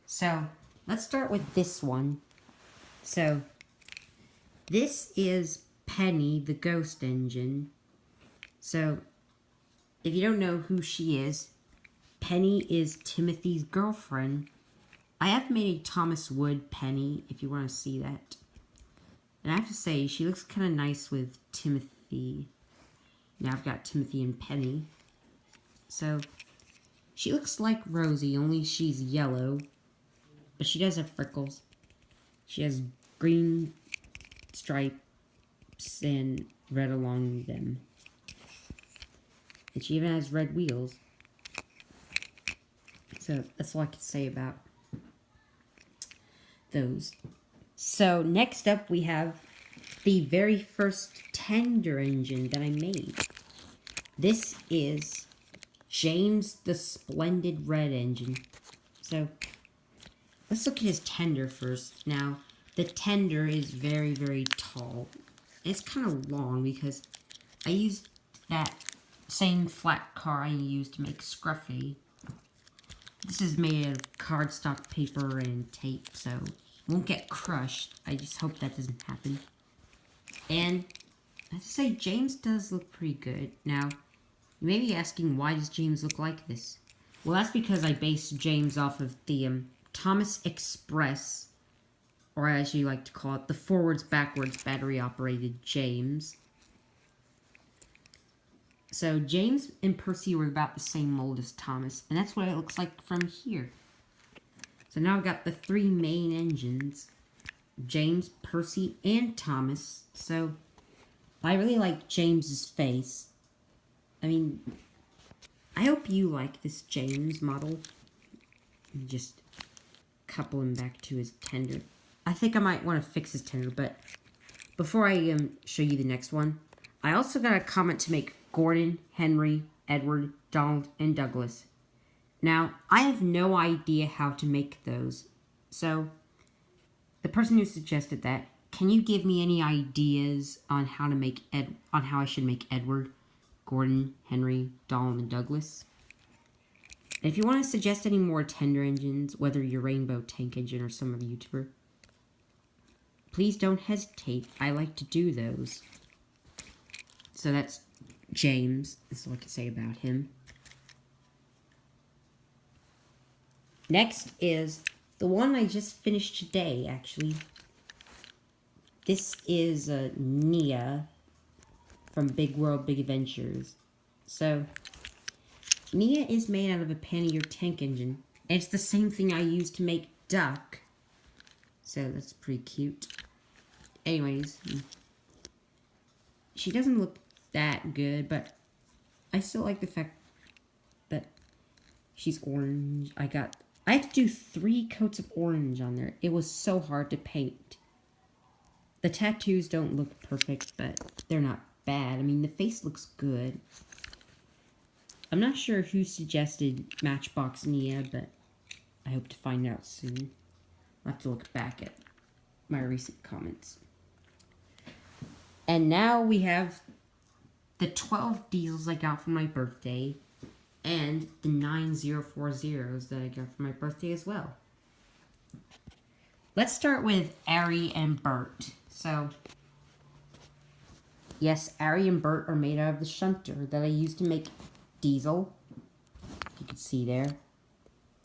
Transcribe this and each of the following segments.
So, let's start with this one. So, this is Penny, the ghost engine. So, if you don't know who she is, Penny is Timothy's girlfriend. I have made a Thomas Wood Penny, if you want to see that. And I have to say, she looks kind of nice with Timothy. Now I've got Timothy and Penny. So, she looks like Rosie, only she's yellow. But she does have freckles. She has green stripes and red along them. And she even has red wheels. So that's all I can say about those. So next up we have the very first tender engine that I made. This is James the Splendid Red engine. So let's look at his tender first. Now, the tender is very, very tall. It's kind of long because I used that same flat car I used to make Scruffy. This is made of cardstock paper and tape, so it won't get crushed. I just hope that doesn't happen. And I have to say, James does look pretty good. Now, you may be asking, why does James look like this? Well, that's because I based James off of the Thomas Express, or as you like to call it, the forwards-backwards battery-operated James. So James and Percy were about the same mold as Thomas, and that's what it looks like from here. So now I've got the three main engines, James, Percy, and Thomas. So I really like James's face. I mean, I hope you like this James model. Just couple him back to his tender. I think I might want to fix his tender, but before I show you the next one, I also got a comment to make Gordon, Henry, Edward, Donald, and Douglas. Now, I have no idea how to make those. So, the person who suggested that, can you give me any ideas on how to make on how I should make Edward, Gordon, Henry, Donald, and Douglas? And if you want to suggest any more tender engines, whether your Rainbow Tank engine or some other YouTuber, please don't hesitate. I like to do those. So that's James. That's all I can say about him. Next is the one I just finished today, actually. This is Nia from Big World, Big Adventures. So, Nia is made out of a pannier tank engine. And it's the same thing I used to make Duck. So, that's pretty cute. Anyways, she doesn't look that good, but I still like the fact that she's orange. I had to do 3 coats of orange on there. It was so hard to paint. The tattoos don't look perfect, but they're not bad. I mean, the face looks good. I'm not sure who suggested Matchbox Nia, but I hope to find out soon. I'll have to look back at my recent comments. And now we have the 12 diesels I got for my birthday, and the 9040s that I got for my birthday as well. Let's start with Ari and Bert. So, yes, Ari and Bert are made out of the shunter that I used to make Diesel, you can see there,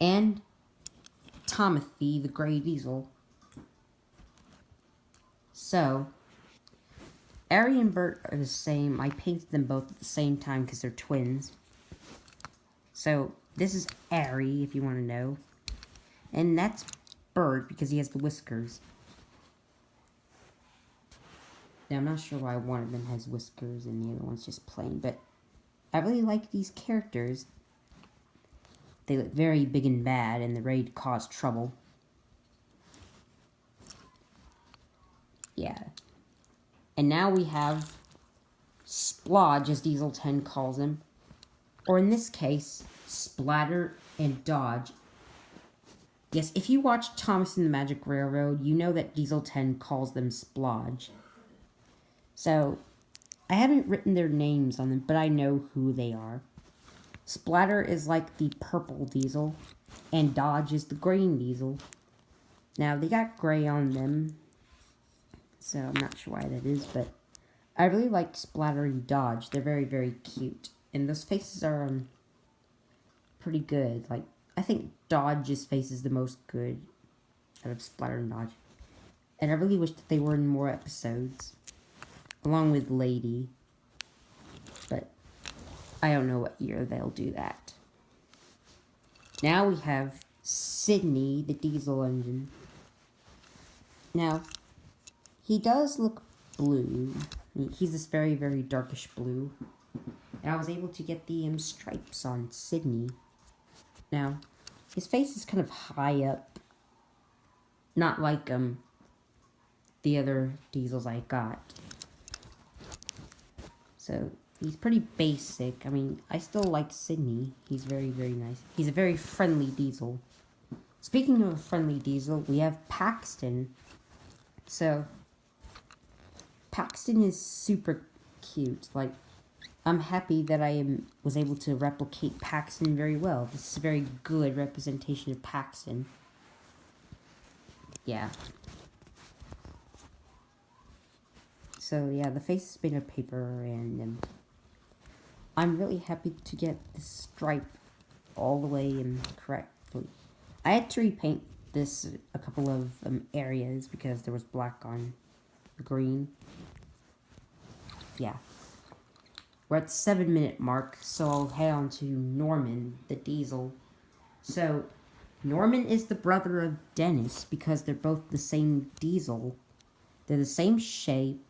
and Timothy, the gray diesel. So, Ari and Bert are the same. I painted them both at the same time because they're twins. So, this is Ari, if you want to know. And that's Bert, because he has the whiskers. Now, I'm not sure why one of them has whiskers and the other one's just plain, but I really like these characters. They look very big and bad, and they're ready to cause trouble. Yeah. And now we have Splodge, as Diesel 10 calls him. Or in this case, Splatter and Dodge. Yes, if you watch Thomas and the Magic Railroad, you know that Diesel 10 calls them Splodge. So, I haven't written their names on them, but I know who they are. Splatter is like the purple diesel, And Dodge is the green diesel. Now, they got gray on them, so I'm not sure why that is, but I really like splattering Dodge. They're very, very cute. And those faces are pretty good. Like, I think Dodge's face is the most good out of splattering Dodge. And I really wish that they were in more episodes, along with Lady. But I don't know what year they'll do that. Now we have Sydney, the diesel engine. Now, he does look blue. He's this very, very darkish blue. And I was able to get the stripes on Sydney. Now, his face is kind of high up. Not like the other diesels I got. So, he's pretty basic. I mean, I still like Sydney. He's very, very nice. He's a very friendly diesel. Speaking of a friendly diesel, we have Paxton. So, Paxton is super cute. Like, I'm happy that I was able to replicate Paxton very well. This is a very good representation of Paxton. Yeah. So, yeah, the face is made of paper, and I'm really happy to get this stripe all the way correctly. I had to repaint this a couple of areas because there was black on the green. Yeah. We're at the 7-minute mark, so I'll head on to Norman, the diesel. So, Norman is the brother of Dennis because they're both the same diesel. They're the same shape.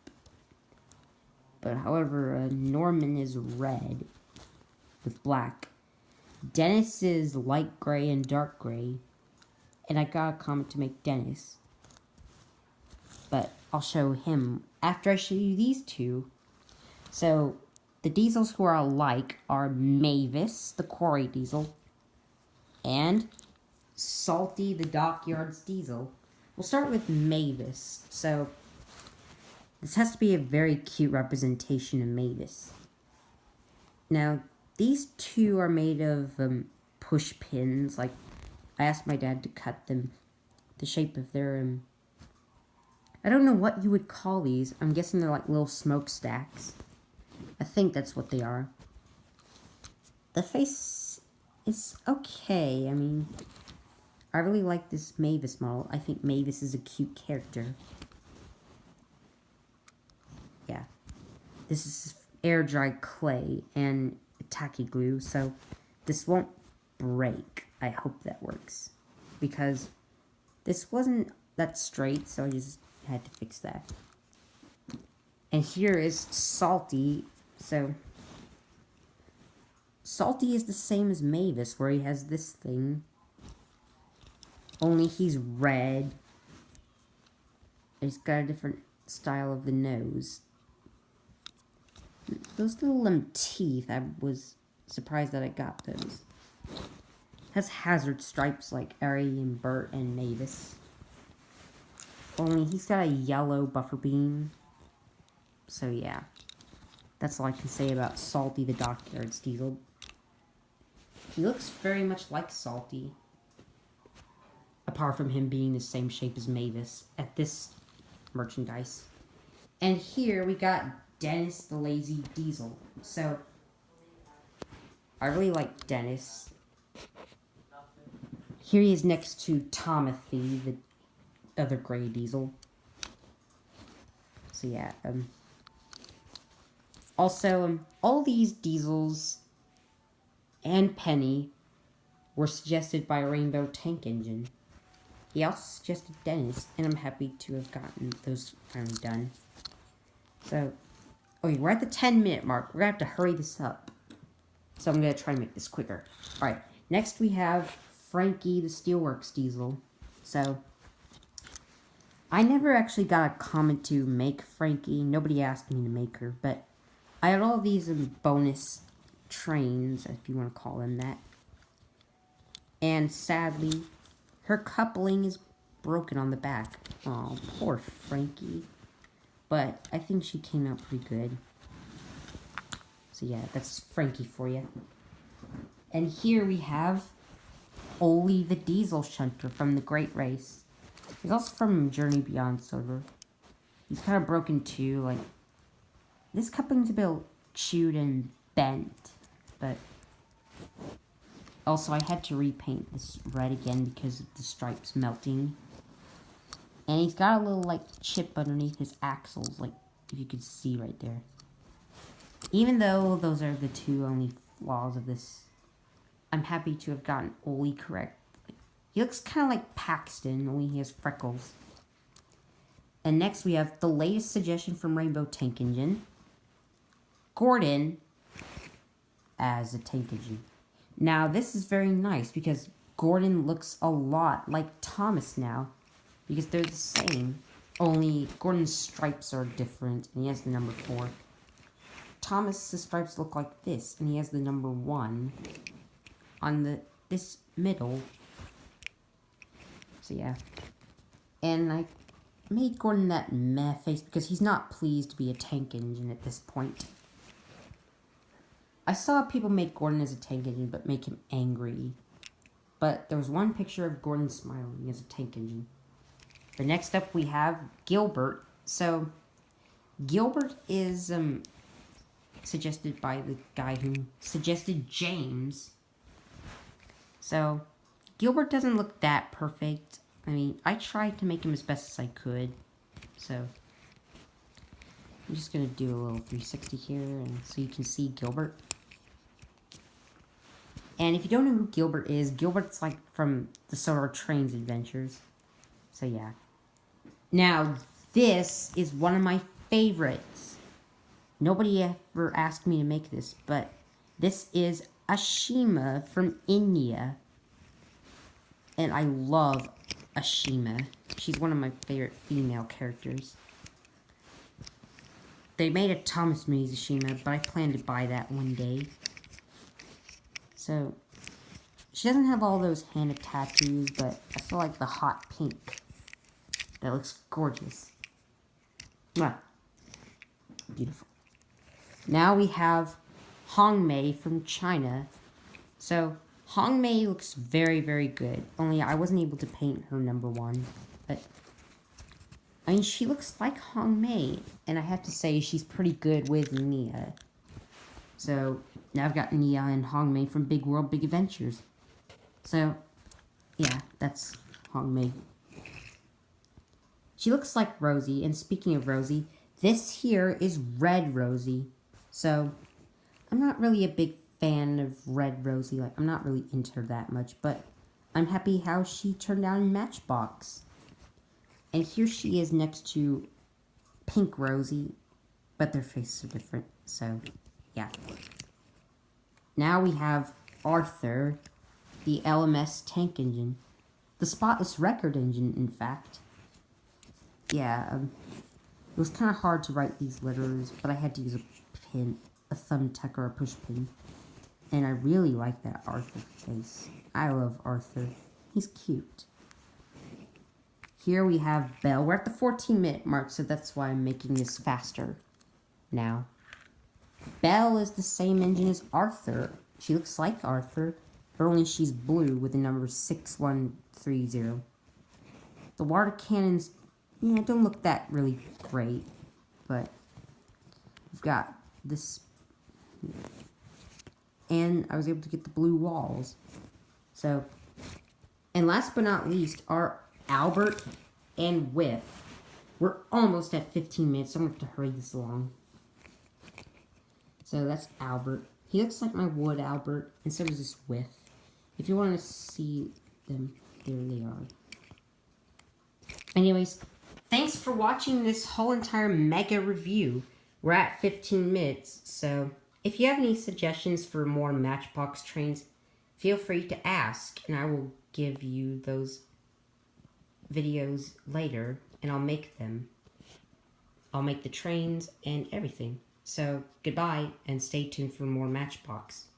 But however, Norman is red with black. Dennis is light gray and dark gray. And I got a comment to make Dennis. But I'll show him after I show you these two. So, the diesels who are alike are Mavis, the quarry diesel, and Salty, the dockyards diesel. We'll start with Mavis. So, this has to be a very cute representation of Mavis. Now, these two are made of push pins. Like, I asked my dad to cut them the shape of their I don't know what you would call these. I'm guessing they're like little smokestacks. I think that's what they are. The face is okay. I mean, I really like this Mavis model. I think Mavis is a cute character. Yeah. This is air dry clay and tacky glue, so this won't break. I hope that works. Because this wasn't that straight, so I just had to fix that. And here is Salty. So, Salty is the same as Mavis, where he has this thing. Only he's red. He's got a different style of the nose. Those little teeth, I was surprised that I got those. Has hazard stripes like Ari and Bert and Mavis. Only he's got a yellow buffer beam. So yeah. That's all I can say about Salty the Dockyards diesel. He looks very much like Salty. Apart from him being the same shape as Mavis at this merchandise. And here we got Dennis the Lazy Diesel. So, I really like Dennis. Here he is next to Tomothy, the other gray diesel. So yeah, also, all these diesels and Penny were suggested by Rainbow Tank Engine. He also suggested Dennis, and I'm happy to have gotten those finally done. So, okay, we're at the 10-minute mark. We're going to have to hurry this up. So I'm going to try and make this quicker. Alright, next we have Frankie the Steelworks diesel. So, I never actually got a comment to make Frankie. Nobody asked me to make her, but I had all these bonus trains, if you want to call them that. And sadly, her coupling is broken on the back. Oh, poor Frankie. But I think she came out pretty good. So yeah, that's Frankie for you. And here we have Oli the Diesel Shunter from the Great Race. He's also from Journey Beyond Silver. He's kind of broken too, like, this coupling's a bit chewed and bent, but also I had to repaint this red again because of the stripes melting. And he's got a little, like, chip underneath his axles, like, if you could see right there. Even though those are the two only flaws of this, I'm happy to have gotten Oli correct. He looks kind of like Paxton, only he has freckles. And next we have the latest suggestion from Rainbow Tank Engine, Gordon as a tank engine. Now this is very nice because Gordon looks a lot like Thomas now, because they're the same, only Gordon's stripes are different and he has the number 4. Thomas's stripes look like this and he has the number 1 on this middle. So yeah. And I made Gordon that meh face because he's not pleased to be a tank engine at this point. I saw people make Gordon as a tank engine but make him angry. But there was one picture of Gordon smiling as a tank engine. But next up we have Gilbert. So Gilbert is suggested by the guy who suggested James. So Gilbert doesn't look that perfect. I mean, I tried to make him as best as I could. So I'm just going to do a little 360 here and so you can see Gilbert. And if you don't know who Gilbert is, Gilbert's like from the Solar Trains Adventures. So yeah. Now, this is one of my favorites. Nobody ever asked me to make this, but this is Ashima from India. And I love Ashima. She's one of my favorite female characters. They made a Thomas Minis Ashima, but I plan to buy that one day. So, she doesn't have all those hand tattoos, but I still like the hot pink. That looks gorgeous. Mwah. Beautiful. Now we have Hongmei from China. So, Hongmei looks very, very good. Only I wasn't able to paint her number 1. But, I mean, she looks like Hongmei. And I have to say, she's pretty good with Nia. So, now I've got Nia and Hongmei from Big World, Big Adventures. So, yeah, that's Hongmei. She looks like Rosie. And speaking of Rosie, this here is Red Rosie. So, I'm not really a big fan of Red Rosie. Like, I'm not really into her that much. But I'm happy how she turned out in Matchbox. And here she is next to Pink Rosie. But their faces are different. So, yeah. Now we have Arthur, the LMS tank engine. The Spotless Record engine, in fact. Yeah, it was kind of hard to write these letters, but I had to use a pin, a thumbtack or a push pin. And I really like that Arthur face. I love Arthur. He's cute. Here we have Belle. We're at the 14-minute mark, so that's why I'm making this faster now. Belle is the same engine as Arthur. She looks like Arthur, but only she's blue with the number 6130. The water cannons, yeah, don't look that really great, but we've got this, and I was able to get the blue walls. So, and last but not least are Albert and Whip. We're almost at 15 minutes, so I'm going to have to hurry this along. So that's Albert. He looks like my wood Albert, and so does this Whip. If you want to see them, there they are. Anyways, thanks for watching this whole entire mega review. We're at 15 minutes, so if you have any suggestions for more Matchbox trains, feel free to ask, and I will give you those videos later, and I'll make them. I'll make the trains and everything. So, goodbye, and stay tuned for more Matchbox.